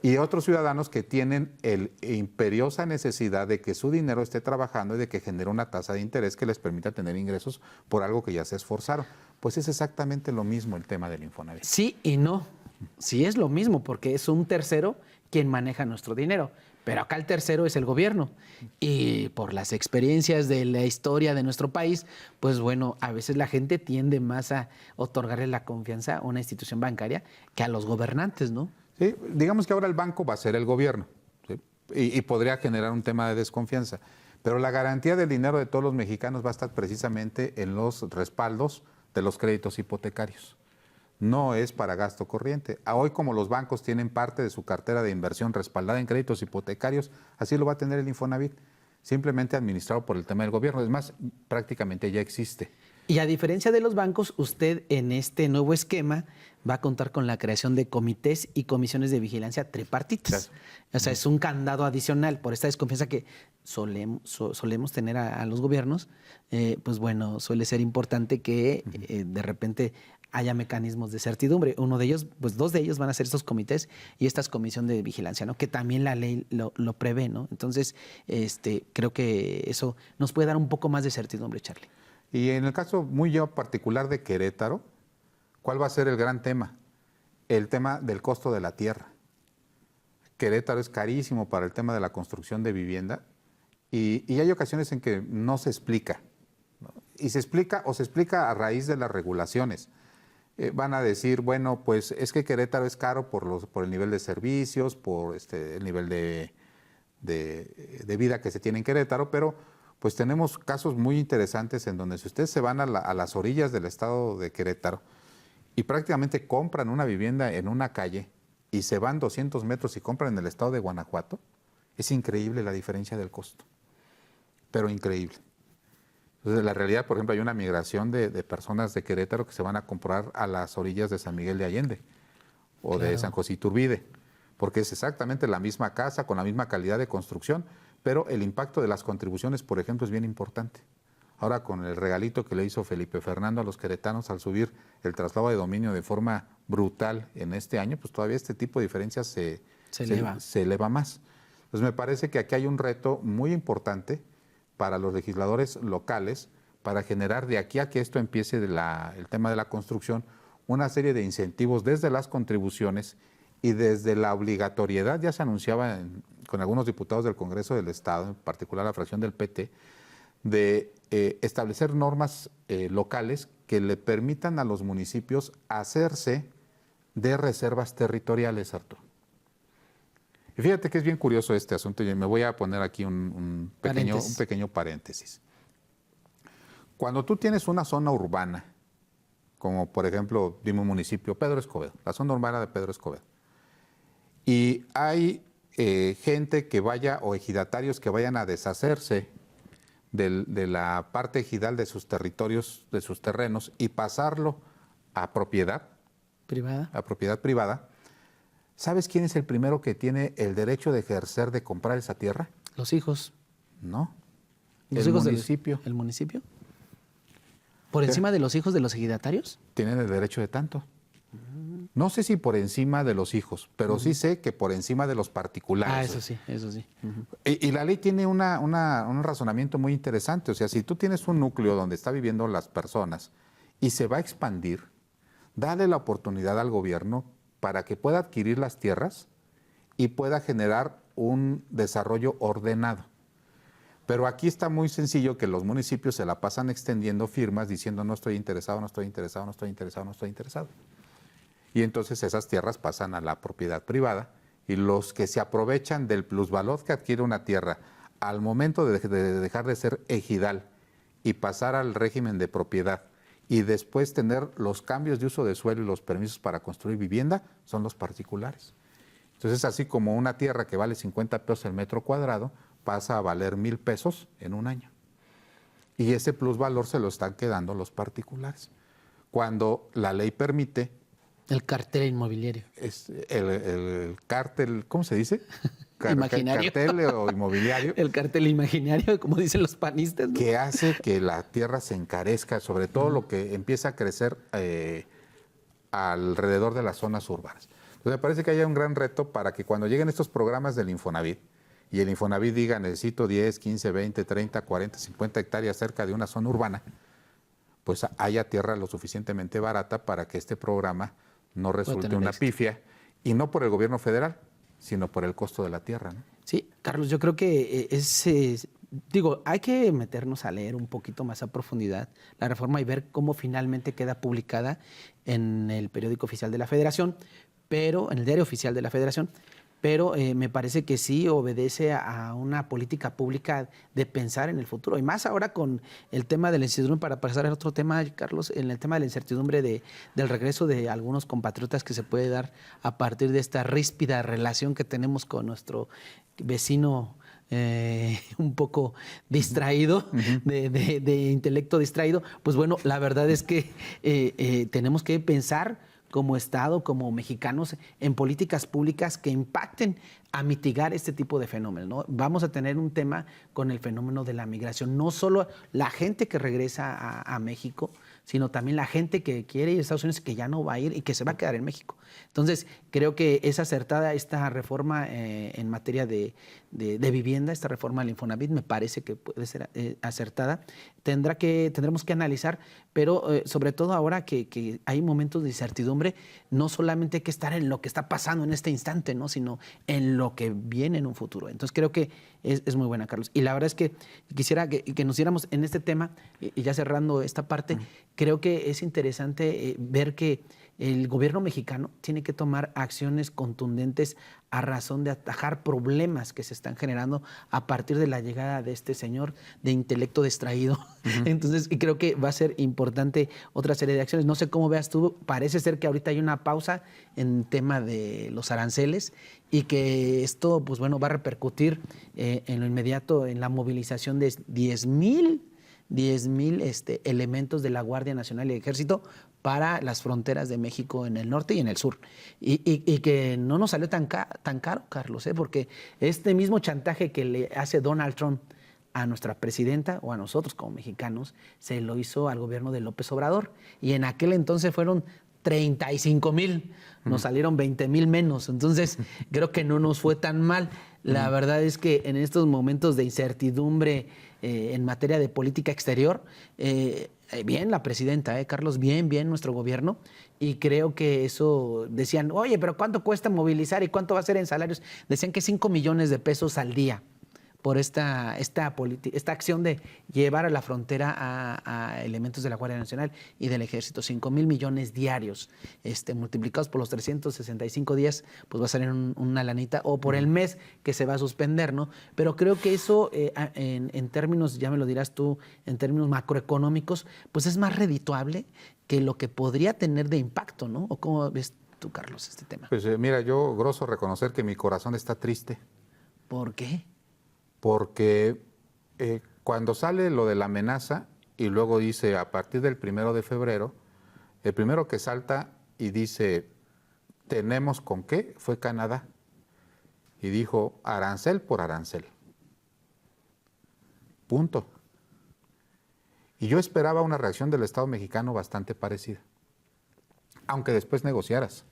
Y otros ciudadanos que tienen la imperiosa necesidad de que su dinero esté trabajando y de que genere una tasa de interés que les permita tener ingresos por algo que ya se esforzaron. Pues es exactamente lo mismo el tema del Infonavit. Sí y no. Sí es lo mismo, porque es un tercero quien maneja nuestro dinero. Pero acá el tercero es el gobierno. Y por las experiencias de la historia de nuestro país, pues bueno, a veces la gente tiende más a otorgarle la confianza a una institución bancaria que a los gobernantes, ¿no? Sí, digamos que ahora el banco va a ser el gobierno, ¿sí? Y podría generar un tema de desconfianza. Pero la garantía del dinero de todos los mexicanos va a estar precisamente en los respaldos de los créditos hipotecarios. No es para gasto corriente. Hoy, como los bancos tienen parte de su cartera de inversión respaldada en créditos hipotecarios, así lo va a tener el Infonavit, simplemente administrado por el tema del gobierno. Es más, prácticamente ya existe. Y a diferencia de los bancos, usted en este nuevo esquema va a contar con la creación de comités y comisiones de vigilancia tripartitas. Claro. O sea, es un candado adicional por esta desconfianza que solemos tener a los gobiernos. Pues bueno, suele ser importante que de repente haya mecanismos de certidumbre. Uno de ellos, pues dos de ellos van a ser estos comités y esta comisión de vigilancia, ¿no? Que también la ley lo prevé, ¿no? Entonces, creo que eso nos puede dar un poco más de certidumbre, Charlie. Y en el caso muy particular de Querétaro, ¿cuál va a ser el gran tema? El tema del costo de la tierra. Querétaro es carísimo para el tema de la construcción de vivienda y hay ocasiones en que no se explica, ¿no? Y se explica a raíz de las regulaciones. Van a decir, bueno, pues es que Querétaro es caro por el nivel de servicios, por el nivel de vida que se tiene en Querétaro, pero pues tenemos casos muy interesantes en donde si ustedes se van a las orillas del estado de Querétaro y prácticamente compran una vivienda en una calle y se van 200 metros y compran en el estado de Guanajuato, es increíble la diferencia del costo, pero increíble. Entonces, la realidad, por ejemplo, hay una migración de personas de Querétaro que se van a comprar a las orillas de San Miguel de Allende o de San José Iturbide, porque es exactamente la misma casa con la misma calidad de construcción, pero el impacto de las contribuciones, por ejemplo, es bien importante. Ahora, con el regalito que le hizo Felipe Fernando a los queretanos al subir el traslado de dominio de forma brutal en este año, pues todavía este tipo de diferencias se eleva más. Entonces, me parece que aquí hay un reto muy importante para los legisladores locales para generar de aquí a que esto empiece el tema de la construcción una serie de incentivos desde las contribuciones y desde la obligatoriedad. Ya se anunciaba con algunos diputados del Congreso del Estado, en particular la fracción del PT, de establecer normas locales que le permitan a los municipios hacerse de reservas territoriales, Arturo. Y fíjate que es bien curioso este asunto y me voy a poner aquí un pequeño paréntesis. Cuando tú tienes una zona urbana, como por ejemplo, dime un municipio, Pedro Escobedo, la zona urbana de Pedro Escobedo, y hay gente que vaya o ejidatarios que vayan a deshacerse de la parte ejidal de sus territorios, de sus terrenos y pasarlo a propiedad privada. ¿Sabes quién es el primero que tiene el derecho de ejercer de comprar esa tierra? Los hijos. No. El municipio. ¿El municipio? ¿Por encima de los hijos de los ejidatarios? Tienen el derecho de tanto. No sé si por encima de los hijos, pero sí sé que por encima de los particulares. Ah, eso sí, eso sí. Y la ley tiene un razonamiento muy interesante. O sea, si tú tienes un núcleo donde están viviendo las personas y se va a expandir, dale la oportunidad al gobierno para que pueda adquirir las tierras y pueda generar un desarrollo ordenado. Pero aquí está muy sencillo que los municipios se la pasan extendiendo firmas diciendo no estoy interesado, no estoy interesado, no estoy interesado, no estoy interesado. Y entonces esas tierras pasan a la propiedad privada y los que se aprovechan del plusvalor que adquiere una tierra al momento de dejar de ser ejidal y pasar al régimen de propiedad y después tener los cambios de uso de suelo y los permisos para construir vivienda son los particulares. Entonces, así como una tierra que vale 50 pesos el metro cuadrado, pasa a valer 1,000 pesos en un año. Y ese plusvalor se lo están quedando los particulares. Cuando la ley permite... El cartel inmobiliario. Es el cártel, ¿cómo se dice? Imaginario. Cartel o inmobiliario. El cartel imaginario, como dicen los panistas, ¿no? Que hace que la tierra se encarezca, sobre todo lo que empieza a crecer alrededor de las zonas urbanas. Entonces me parece que haya un gran reto para que cuando lleguen estos programas del Infonavit y el Infonavit diga necesito 10, 15, 20, 30, 40, 50 hectáreas cerca de una zona urbana, pues haya tierra lo suficientemente barata para que este programa no resulte una pifia, y no por el gobierno federal, sino por el costo de la tierra, ¿no? Sí, Carlos, yo creo que hay que meternos a leer un poquito más a profundidad la reforma y ver cómo finalmente queda publicada en el periódico oficial de la Federación, pero en el diario oficial de la Federación, pero me parece que sí obedece a una política pública de pensar en el futuro. Y más ahora con el tema de la incertidumbre, para pasar al otro tema, Carlos, en el tema de la incertidumbre del regreso de algunos compatriotas que se puede dar a partir de esta ríspida relación que tenemos con nuestro vecino un poco distraído, de intelecto distraído. Pues bueno, la verdad es que tenemos que pensar como Estado, como mexicanos, en políticas públicas que impacten a mitigar este tipo de fenómenos, ¿no? Vamos a tener un tema con el fenómeno de la migración, no solo la gente que regresa a México, sino también la gente que quiere ir a Estados Unidos, que ya no va a ir y que se va a quedar en México. Entonces, creo que es acertada esta reforma en materia de vivienda, esta reforma del Infonavit, me parece que puede ser acertada. Tendremos que analizar, pero sobre todo ahora que hay momentos de incertidumbre, no solamente hay que estar en lo que está pasando en este instante, ¿no? Sino en lo que viene en un futuro. Entonces, creo que es muy buena, Carlos. Y la verdad es que quisiera que nos diéramos en este tema, y ya cerrando esta parte, creo que es interesante ver que el gobierno mexicano tiene que tomar acciones contundentes a razón de atajar problemas que se están generando a partir de la llegada de este señor de intelecto distraído. Entonces, y creo que va a ser importante otra serie de acciones. No sé cómo veas tú, parece ser que ahorita hay una pausa en tema de los aranceles y que esto, pues bueno, va a repercutir en lo inmediato en la movilización de 10,000 elementos de la Guardia Nacional y el Ejército para las fronteras de México en el norte y en el sur. Y que no nos salió tan caro, Carlos, porque este mismo chantaje que le hace Donald Trump a nuestra presidenta o a nosotros como mexicanos, se lo hizo al gobierno de López Obrador. Y en aquel entonces fueron 35,000, nos salieron 20,000 menos. Entonces, creo que no nos fue tan mal. La verdad es que en estos momentos de incertidumbre en materia de política exterior, bien la presidenta, Carlos, bien nuestro gobierno, y creo que eso decían, oye, pero ¿cuánto cuesta movilizar y cuánto va a ser en salarios? Decían que 5 millones de pesos al día por esta acción de llevar a la frontera a elementos de la Guardia Nacional y del Ejército. 5,000 millones diarios, multiplicados por los 365 días, pues va a salir una lanita, o por el mes que se va a suspender, ¿no? Pero creo que eso, en términos, ya me lo dirás tú, en términos macroeconómicos, pues es más redituable que lo que podría tener de impacto, ¿no? ¿O cómo ves tú, Carlos, este tema? Pues mira, yo groso reconocer que mi corazón está triste. ¿Por qué? Porque cuando sale lo de la amenaza y luego dice a partir del 1 de febrero, el primero que salta y dice tenemos con qué fue Canadá y dijo arancel por arancel. Punto. Y yo esperaba una reacción del Estado mexicano bastante parecida, aunque después negociaras.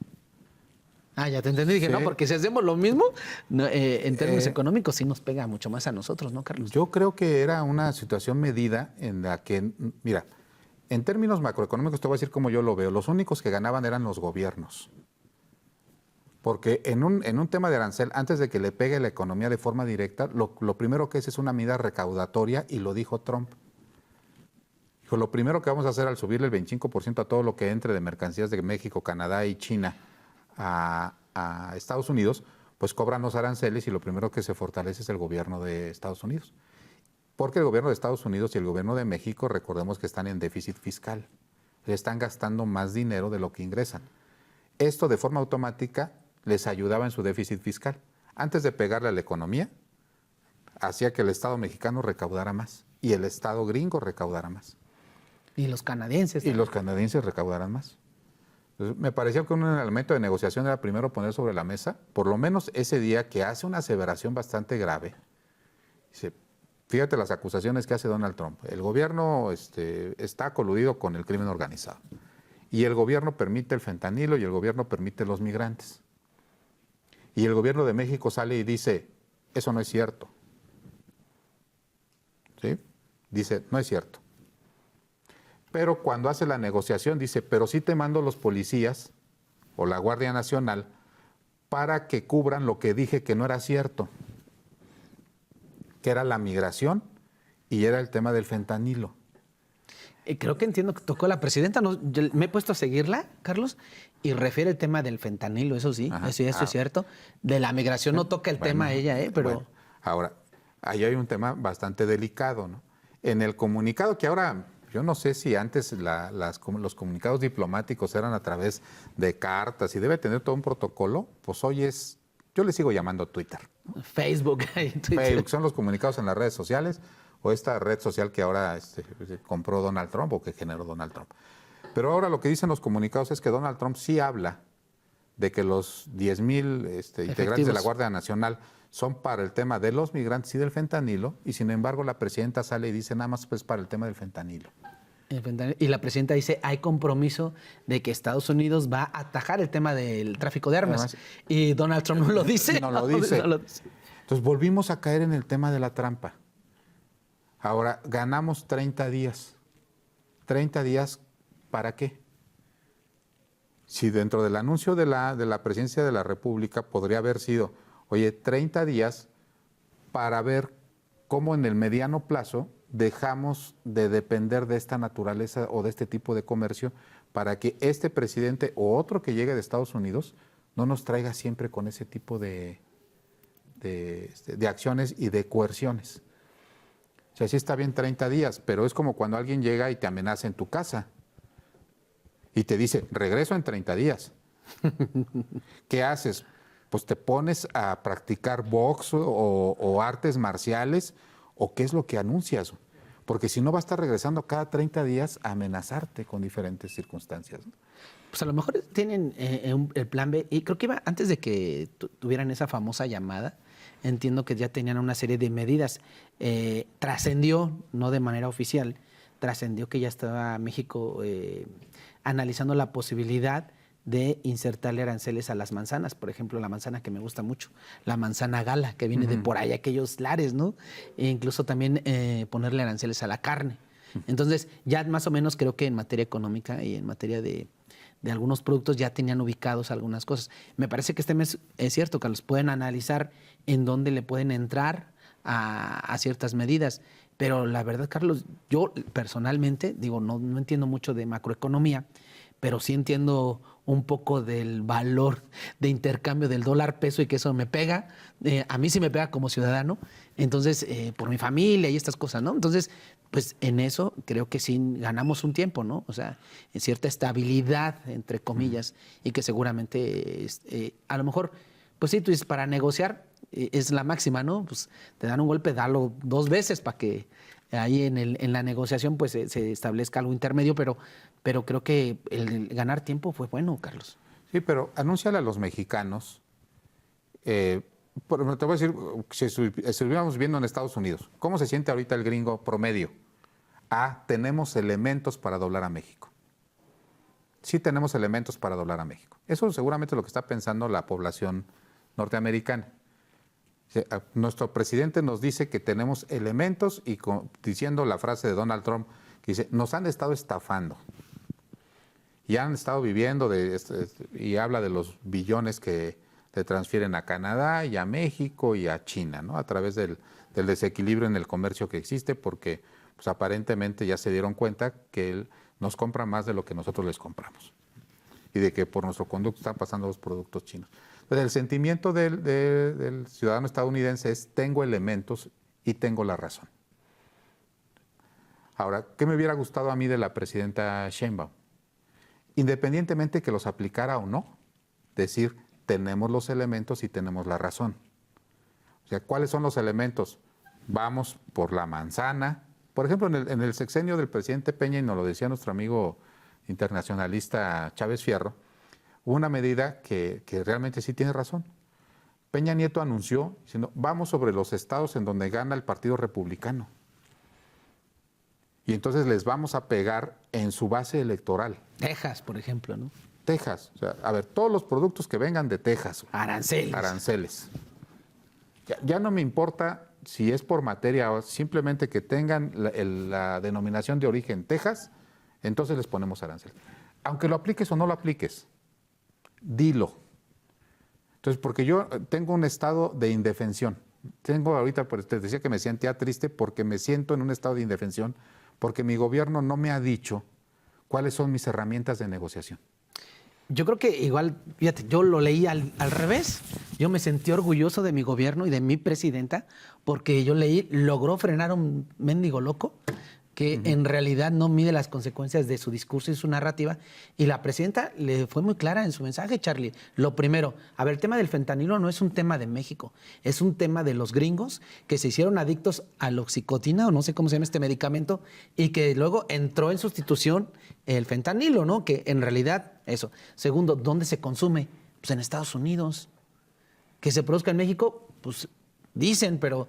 Ah, ya te entendí. Dije, sí. No, porque si hacemos lo mismo, en términos económicos sí nos pega mucho más a nosotros, ¿no, Carlos? Yo creo que era una situación medida en la que, mira, en términos macroeconómicos te voy a decir cómo yo lo veo. Los únicos que ganaban eran los gobiernos. Porque en un tema de arancel, antes de que le pegue la economía de forma directa, lo primero que es una medida recaudatoria, y lo dijo Trump. Dijo, lo primero que vamos a hacer al subirle el 25% a todo lo que entre de mercancías de México, Canadá y China a Estados Unidos, pues cobran los aranceles y lo primero que se fortalece es el gobierno de Estados Unidos. Porque el gobierno de Estados Unidos y el gobierno de México, recordemos que están en déficit fiscal. Le están gastando más dinero de lo que ingresan. Esto de forma automática les ayudaba en su déficit fiscal. Antes de pegarle a la economía, hacía que el Estado mexicano recaudara más y el Estado gringo recaudara más. Y los canadienses. Y los canadienses recaudaran más. Entonces, me parecía que un elemento de negociación era primero poner sobre la mesa, por lo menos ese día que hace una aseveración bastante grave. Dice, fíjate las acusaciones que hace Donald Trump. El gobierno está coludido con el crimen organizado. Y el gobierno permite el fentanilo y el gobierno permite los migrantes. Y el gobierno de México sale y dice, eso no es cierto. ¿Sí? Dice, no es cierto. Pero cuando hace la negociación dice, pero sí te mando los policías o la Guardia Nacional para que cubran lo que dije que no era cierto, que era la migración y era el tema del fentanilo. Creo que entiendo que tocó la presidenta. No, yo me he puesto a seguirla, Carlos, y refiere el tema del fentanilo, eso sí, eso es cierto. De la migración no toca el tema ella, pero... Bueno, ahora, ahí hay un tema bastante delicado, ¿no? En el comunicado que ahora... Yo no sé si antes los comunicados diplomáticos eran a través de cartas y debe tener todo un protocolo, pues hoy es, yo le sigo llamando Twitter. Facebook. Facebook, son los comunicados en las redes sociales o esta red social que ahora compró Donald Trump o que generó Donald Trump. Pero ahora lo que dicen los comunicados es que Donald Trump sí habla de que los 10,000 integrantes de la Guardia Nacional son para el tema de los migrantes y del fentanilo, y sin embargo la presidenta sale y dice nada más pues para el tema del fentanilo. Y la presidenta dice, hay compromiso de que Estados Unidos va a atajar el tema del tráfico de armas. Además, y Donald Trump no lo dice. No lo dice. Entonces volvimos a caer en el tema de la trampa. Ahora, ganamos 30 días. ¿30 días para qué? Si dentro del anuncio de la presidencia de la República podría haber sido, oye, 30 días para ver cómo en el mediano plazo dejamos de depender de esta naturaleza o de este tipo de comercio para que este presidente o otro que llegue de Estados Unidos no nos traiga siempre con ese tipo de acciones y de coerciones. O sea, sí está bien 30 días, pero es como cuando alguien llega y te amenaza en tu casa y te dice, regreso en 30 días. ¿Qué haces? Pues te pones a practicar box o artes marciales, o qué es lo que anuncias. Porque si no va a estar regresando cada 30 días a amenazarte con diferentes circunstancias. Pues a lo mejor tienen el plan B, y creo que iba antes de que tuvieran esa famosa llamada, entiendo que ya tenían una serie de medidas. Trascendió, no de manera oficial, trascendió que ya estaba México analizando la posibilidad de insertarle aranceles a las manzanas, por ejemplo, la manzana que me gusta mucho, la manzana gala, que viene de por ahí, aquellos lares, ¿no? E incluso también ponerle aranceles a la carne. Entonces, ya más o menos creo que en materia económica y en materia de algunos productos ya tenían ubicados algunas cosas. Me parece que este mes es cierto, Carlos, pueden analizar en dónde le pueden entrar a ciertas medidas. Pero la verdad, Carlos, yo personalmente, digo, no entiendo mucho de macroeconomía, pero sí entiendo un poco del valor de intercambio del dólar peso y que eso me pega. A mí sí me pega como ciudadano, entonces, por mi familia y estas cosas, ¿no? Entonces, pues en eso creo que sí ganamos un tiempo, ¿no? O sea, en cierta estabilidad, entre comillas, y que seguramente, a lo mejor, pues sí, tú dices, para negociar es la máxima, ¿no? Pues te dan un golpe, dalo 2 veces para que ahí en la negociación pues se establezca algo intermedio, pero creo que el ganar tiempo fue bueno, Carlos. Sí, pero anúnciale a los mexicanos, te voy a decir, si estuviéramos viendo en Estados Unidos, ¿cómo se siente ahorita el gringo promedio? Tenemos elementos para doblar a México. Sí tenemos elementos para doblar a México. Eso seguramente es lo que está pensando la población norteamericana. Nuestro presidente nos dice que tenemos elementos y diciendo la frase de Donald Trump que dice, nos han estado estafando y han estado viviendo y habla de los billones le transfieren a Canadá y a México y a China, ¿no? A través del desequilibrio en el comercio que existe, porque pues, aparentemente ya se dieron cuenta que él nos compra más de lo que nosotros les compramos y de que por nuestro conducto están pasando los productos chinos. Entonces, el sentimiento del ciudadano estadounidense es: tengo elementos y tengo la razón. Ahora, ¿qué me hubiera gustado a mí de la presidenta Sheinbaum? Independientemente que los aplicara o no, decir: tenemos los elementos y tenemos la razón. O sea, ¿cuáles son los elementos? Vamos por la manzana. Por ejemplo, en el sexenio del presidente Peña, y nos lo decía nuestro amigo internacionalista Chávez Fierro, hubo una medida que realmente sí tiene razón. Peña Nieto anunció diciendo: vamos sobre los estados en donde gana el Partido Republicano. Y entonces les vamos a pegar en su base electoral. Texas, por ejemplo, ¿no? Texas. O sea, a ver, todos los productos que vengan de Texas. Aranceles. Aranceles. Ya no me importa si es por materia o simplemente que tengan la denominación de origen Texas, entonces les ponemos arancel. Aunque lo apliques o no lo apliques, dilo. Entonces, porque yo tengo un estado de indefensión. Tengo ahorita, pues te decía que me sentía triste porque me siento en un estado de indefensión, porque mi gobierno no me ha dicho cuáles son mis herramientas de negociación. Yo creo que igual, fíjate, yo lo leí al revés. Yo me sentí orgulloso de mi gobierno y de mi presidenta porque yo leí, logró frenar a un mendigo loco que en realidad no mide las consecuencias de su discurso y su narrativa. Y la presidenta le fue muy clara en su mensaje, Charlie. Lo primero, a ver, el tema del fentanilo no es un tema de México, es un tema de los gringos que se hicieron adictos a la oxicotina, o no sé cómo se llama este medicamento, y que luego entró en sustitución el fentanilo, ¿no? Que en realidad, eso. Segundo, ¿dónde se consume? Pues en Estados Unidos. Que se produzca en México, pues dicen, pero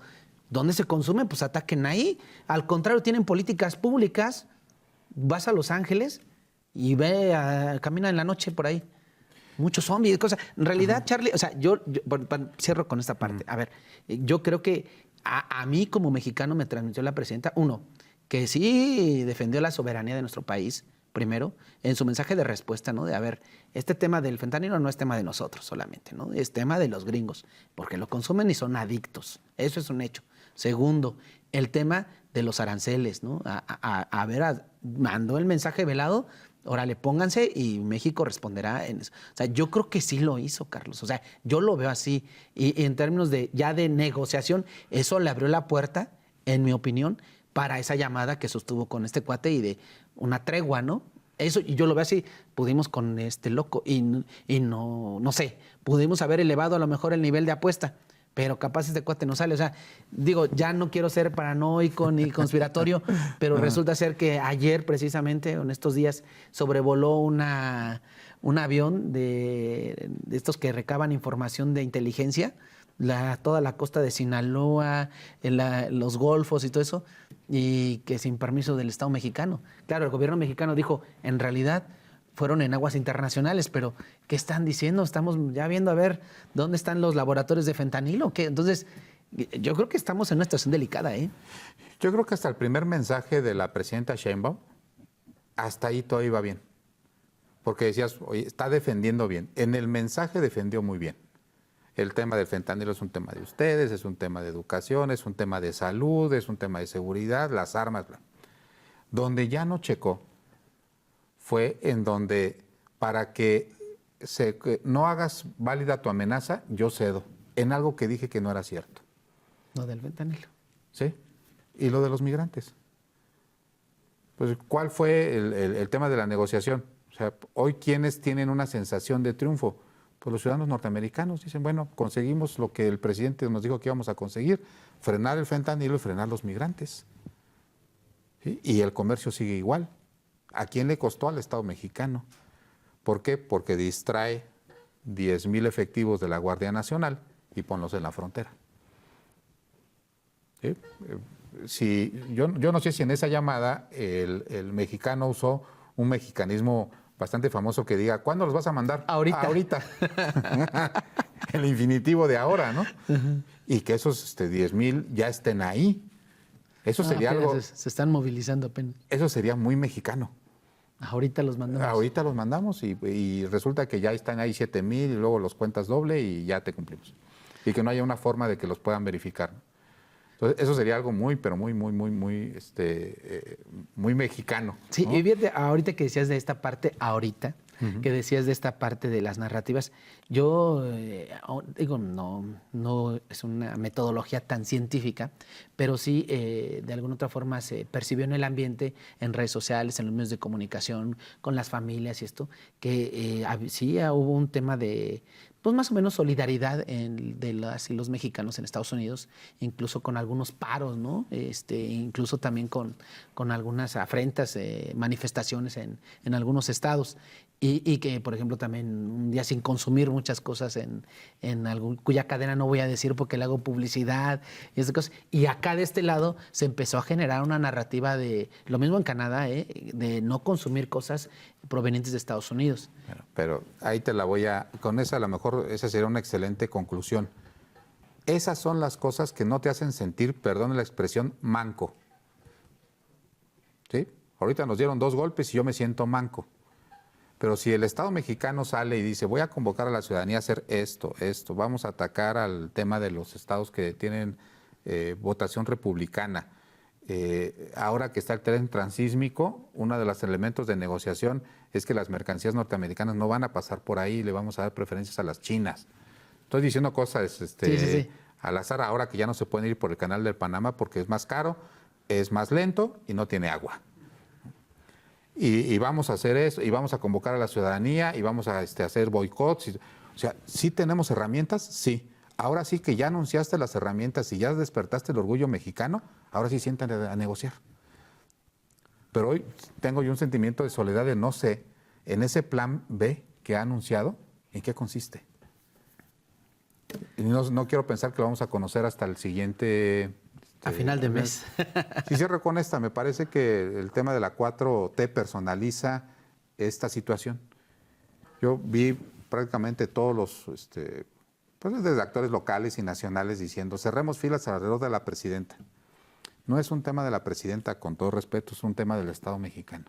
¿dónde se consume? Pues ataquen ahí. Al contrario, tienen políticas públicas. Vas a Los Ángeles y camina en la noche por ahí. Muchos zombies, cosas. En realidad, Charlie, o sea, yo cierro con esta parte. A ver, yo creo que a mí como mexicano me transmitió la presidenta, uno, que sí defendió la soberanía de nuestro país, primero, en su mensaje de respuesta, ¿no? De, a ver, este tema del fentanilo no es tema de nosotros solamente, ¿no? Es tema de los gringos, porque lo consumen y son adictos. Eso es un hecho. Segundo, el tema de los aranceles, ¿no? Mandó el mensaje velado, órale, pónganse y México responderá en eso. O sea, yo creo que sí lo hizo, Carlos. O sea, yo lo veo así. Y en términos de negociación, eso le abrió la puerta, en mi opinión, para esa llamada que sostuvo con este cuate y de una tregua, ¿no? Eso, y yo lo veo así, pudimos con este loco y no sé, pudimos haber elevado a lo mejor el nivel de apuesta, pero capaz este cuate no sale. O sea, digo, ya no quiero ser paranoico ni conspiratorio, pero resulta ser que ayer precisamente, en estos días, sobrevoló un avión de estos que recaban información de inteligencia, toda la costa de Sinaloa, los golfos y todo eso, y que sin permiso del Estado mexicano. Claro, el gobierno mexicano dijo, en realidad fueron en aguas internacionales, pero ¿qué están diciendo? Estamos ya viendo a ver dónde están los laboratorios de fentanilo. ¿Qué? Entonces, yo creo que estamos en una situación delicada, ¿eh? Yo creo que hasta el primer mensaje de la presidenta Sheinbaum, hasta ahí todo iba bien. Porque decías, oye, está defendiendo bien. En el mensaje defendió muy bien. El tema del fentanilo es un tema de ustedes, es un tema de educación, es un tema de salud, es un tema de seguridad, las armas. Bla. Donde ya no checó fue en donde, para que no hagas válida tu amenaza, yo cedo, en algo que dije que no era cierto. Lo del fentanilo. Sí, y lo de los migrantes. Pues, ¿cuál fue el tema de la negociación? O sea, hoy, ¿quiénes tienen una sensación de triunfo? Pues los ciudadanos norteamericanos dicen, bueno, conseguimos lo que el presidente nos dijo que íbamos a conseguir, frenar el fentanilo y frenar los migrantes. ¿Sí? Y el comercio sigue igual. ¿A quién le costó? Al Estado mexicano. ¿Por qué? Porque distrae 10,000 efectivos de la Guardia Nacional y ponlos en la frontera. ¿Sí? Yo no sé si en esa llamada el mexicano usó un mexicanismo bastante famoso que diga, ¿cuándo los vas a mandar? Ahorita. Ahorita. El infinitivo de ahora, ¿no? Y que esos 10,000 ya estén ahí. Eso sería algo... Se están movilizando apenas. Eso sería muy mexicano. Ahorita los mandamos. Ahorita los mandamos y resulta que ya están ahí 7,000 y luego los cuentas doble y ya te cumplimos. Y que no haya una forma de que los puedan verificar. Entonces, eso sería algo muy, pero muy mexicano. Sí, ¿no? y fíjate, ahorita que decías de esta parte, que decías de esta parte de las narrativas, yo digo, no es una metodología tan científica, pero sí de alguna otra forma se percibió en el ambiente, en redes sociales, en los medios de comunicación, con las familias y esto, que sí hubo un tema de, pues más o menos solidaridad de las y los mexicanos en Estados Unidos, incluso con algunos paros, ¿no? Incluso también con algunas afrentas, manifestaciones en algunos estados. Y que, por ejemplo, también un día sin consumir muchas cosas cuya cadena no voy a decir porque le hago publicidad y esas cosas. Y acá de este lado se empezó a generar una narrativa de, lo mismo en Canadá, de no consumir cosas provenientes de Estados Unidos. Pero ahí con esa a lo mejor esa sería una excelente conclusión. Esas son las cosas que no te hacen sentir, perdón la expresión, manco. ¿Sí? Ahorita nos dieron 2 golpes y yo me siento manco. Pero si el Estado mexicano sale y dice, voy a convocar a la ciudadanía a hacer esto, vamos a atacar al tema de los estados que tienen votación republicana. Ahora que está el tren transísmico, uno de los elementos de negociación es que las mercancías norteamericanas no van a pasar por ahí, le vamos a dar preferencias a las chinas. Estoy diciendo cosas sí. al azar ahora que ya no se pueden ir por el canal del Panamá porque es más caro, es más lento y no tiene agua. Y vamos a hacer eso, y vamos a convocar a la ciudadanía, y vamos a hacer boicots. O sea, ¿sí tenemos herramientas? Sí. Ahora sí que ya anunciaste las herramientas y ya despertaste el orgullo mexicano, ahora sí siéntate a negociar. Pero hoy tengo yo un sentimiento de soledad de no sé, en ese plan B que ha anunciado, ¿en qué consiste? Y no quiero pensar que lo vamos a conocer hasta el siguiente... A final de mes. Si cierro con esta, me parece que el tema de la 4T personaliza esta situación. Yo vi prácticamente todos los pues desde actores locales y nacionales diciendo, cerremos filas alrededor de la presidenta. No es un tema de la presidenta, con todo respeto, es un tema del Estado mexicano.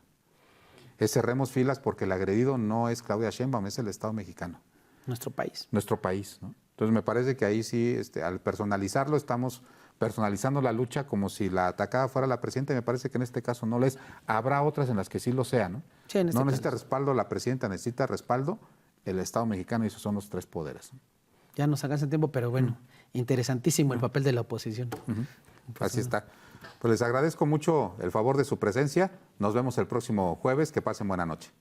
Cerremos filas porque el agredido no es Claudia Sheinbaum, es el Estado mexicano. Nuestro país. Nuestro país, ¿no? Entonces me parece que ahí sí, al personalizarlo, estamos personalizando la lucha como si la atacada fuera la presidenta, y me parece que en este caso no lo es. Habrá otras en las que sí lo sea, ¿no? Sí, en este no necesita caso. respaldo la presidenta, necesita respaldo el Estado mexicano, y esos son los 3 poderes. Ya nos alcanza el tiempo, pero bueno, interesantísimo el papel de la oposición. Así está. Pues les agradezco mucho el favor de su presencia. Nos vemos el próximo jueves. Que pasen buena noche.